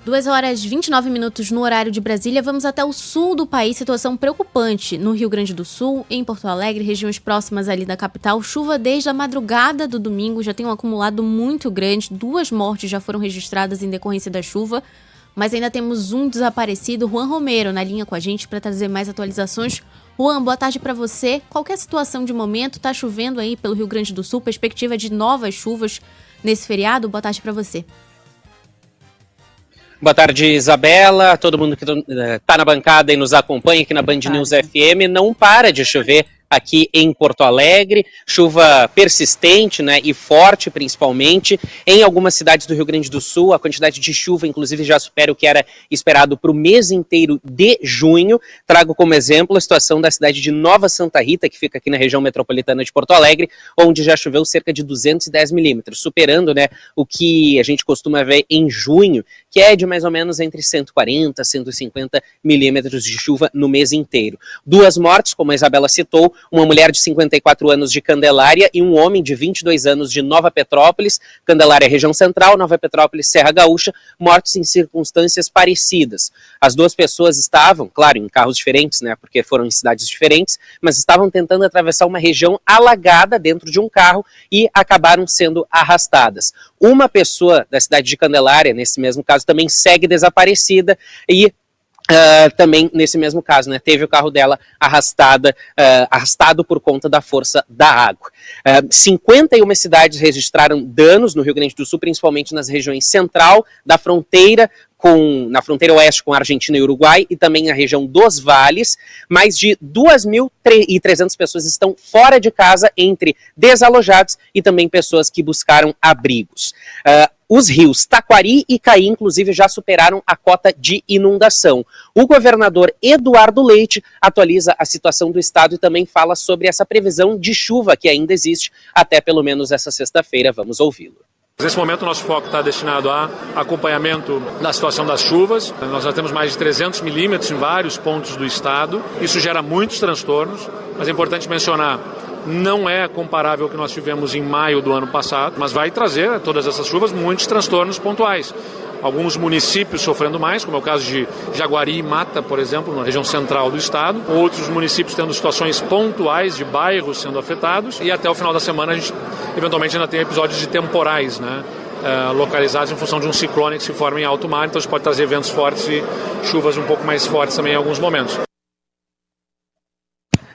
2h29 no horário de Brasília. Vamos até o sul do país. Situação preocupante no Rio Grande do Sul, em Porto Alegre, regiões próximas ali da capital. Chuva desde a madrugada do domingo, já tem um acumulado muito grande. 2 mortes já foram registradas em decorrência da chuva, mas ainda temos um desaparecido. Juan Romero na linha com a gente para trazer mais atualizações. Juan, boa tarde para você. Qual que é a situação de momento? Tá chovendo aí pelo Rio Grande do Sul, perspectiva de novas chuvas nesse feriado? Boa tarde para você. Boa tarde, Isabela, todo mundo que está na bancada e nos acompanha aqui na Band News FM. Não para de chover aqui em Porto Alegre, chuva persistente, né, e forte principalmente. Em algumas cidades do Rio Grande do Sul, a quantidade de chuva, inclusive, já supera o que era esperado para o mês inteiro de junho. Trago como exemplo a situação da cidade de Nova Santa Rita, que fica aqui na região metropolitana de Porto Alegre, onde já choveu cerca de 210 milímetros, superando, né, o que a gente costuma ver em junho, que é de mais ou menos entre 140 e 150 milímetros de chuva no mês inteiro. 2 mortes, como a Isabela citou, uma mulher de 54 anos de Candelária e um homem de 22 anos de Nova Petrópolis. Candelária, região central, Nova Petrópolis, Serra Gaúcha, mortos em circunstâncias parecidas. As 2 pessoas estavam, claro, em carros diferentes, né, porque foram em cidades diferentes, mas estavam tentando atravessar uma região alagada dentro de um carro e acabaram sendo arrastadas. Uma pessoa da cidade de Candelária, nesse mesmo caso, também segue desaparecida e também nesse mesmo caso, né, teve o carro dela arrastado por conta da força da água. 51 cidades registraram danos no Rio Grande do Sul, principalmente nas regiões central da fronteira, na fronteira oeste com a Argentina e Uruguai, e também na região dos vales. Mais de 2.300 pessoas estão fora de casa, entre desalojados e também pessoas que buscaram abrigos. Os rios Taquari e Caí, inclusive, já superaram a cota de inundação. O governador Eduardo Leite atualiza a situação do estado e também fala sobre essa previsão de chuva que ainda existe até pelo menos essa sexta-feira. Vamos ouvi-lo. Nesse momento, o nosso foco está destinado a acompanhamento da situação das chuvas. Nós já temos mais de 300 milímetros em vários pontos do estado. Isso gera muitos transtornos, mas é importante mencionar, não é comparável ao que nós tivemos em maio do ano passado, mas vai trazer, todas essas chuvas, muitos transtornos pontuais. Alguns municípios sofrendo mais, como é o caso de Jaguari e Mata, por exemplo, na região central do estado. Outros municípios tendo situações pontuais de bairros sendo afetados. E até o final da semana a gente, eventualmente, ainda tem episódios de temporais, né, localizados em função de um ciclone que se forma em alto mar. Então isso pode trazer ventos fortes e chuvas um pouco mais fortes também em alguns momentos.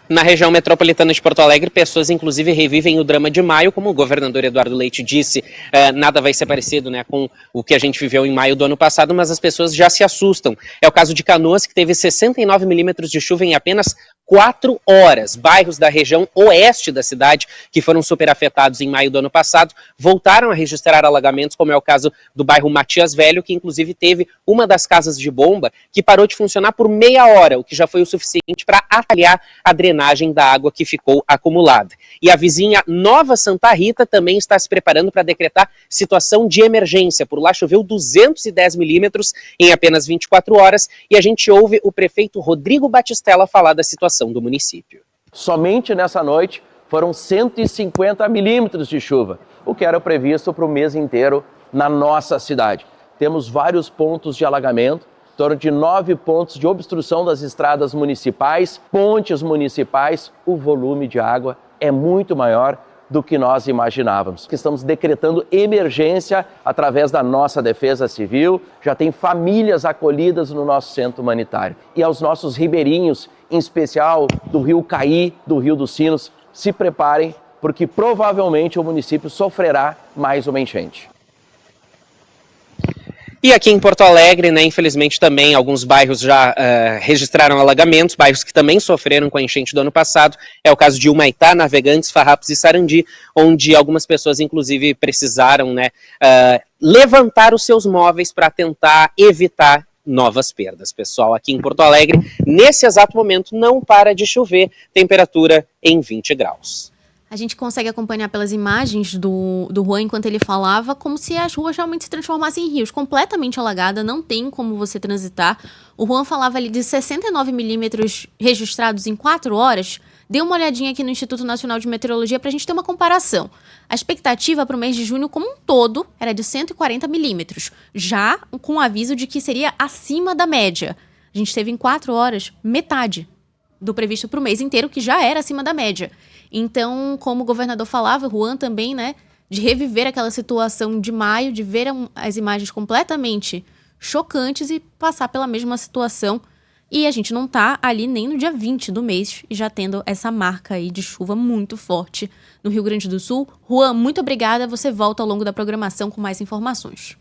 Na região metropolitana de Porto Alegre, pessoas inclusive revivem o drama de maio, como o governador Eduardo Leite disse, nada vai ser parecido, né, com o que a gente viveu em maio do ano passado, mas as pessoas já se assustam. É o caso de Canoas, que teve 69 milímetros de chuva em apenas 4 horas. Bairros da região oeste da cidade, que foram super afetados em maio do ano passado, voltaram a registrar alagamentos, como é o caso do bairro Matias Velho, que inclusive teve uma das casas de bomba que parou de funcionar por meia hora, o que já foi o suficiente para atalhar a drenagem da água que ficou acumulada. E a vizinha Nova Santa Rita também está se preparando para decretar situação de emergência. Por lá choveu 210 milímetros em apenas 24 horas e a gente ouve o prefeito Rodrigo Batistella falar da situação do município. Somente nessa noite foram 150 milímetros de chuva, o que era previsto para o mês inteiro na nossa cidade. Temos vários pontos de alagamento, em torno de 9 pontos de obstrução das estradas municipais, pontes municipais. O volume de água é muito maior do que nós imaginávamos. Estamos decretando emergência através da nossa Defesa Civil, já tem famílias acolhidas no nosso centro humanitário. E aos nossos ribeirinhos, em especial do Rio Caí, do Rio dos Sinos, se preparem, porque provavelmente o município sofrerá mais uma enchente. E aqui em Porto Alegre, né, infelizmente também alguns bairros já registraram alagamentos, bairros que também sofreram com a enchente do ano passado. É o caso de Humaitá, Navegantes, Farrapos e Sarandi, onde algumas pessoas inclusive precisaram, né, levantar os seus móveis para tentar evitar novas perdas. Pessoal, aqui em Porto Alegre, nesse exato momento, não para de chover, temperatura em 20 graus. A gente consegue acompanhar pelas imagens do Juan enquanto ele falava, como se as ruas realmente se transformassem em rios, completamente alagada, não tem como você transitar. O Juan falava ali de 69 milímetros registrados em 4 horas. Dê uma olhadinha aqui no Instituto Nacional de Meteorologia para a gente ter uma comparação. A expectativa para o mês de junho como um todo era de 140 milímetros, já com o aviso de que seria acima da média. A gente teve em 4 horas metade do previsto para o mês inteiro, que já era acima da média. Então, como o governador falava, o Juan também, né, de reviver aquela situação de maio, de ver as imagens completamente chocantes e passar pela mesma situação. E a gente não tá ali nem no dia 20 do mês, já tendo essa marca aí de chuva muito forte no Rio Grande do Sul. Juan, muito obrigada. Você volta ao longo da programação com mais informações.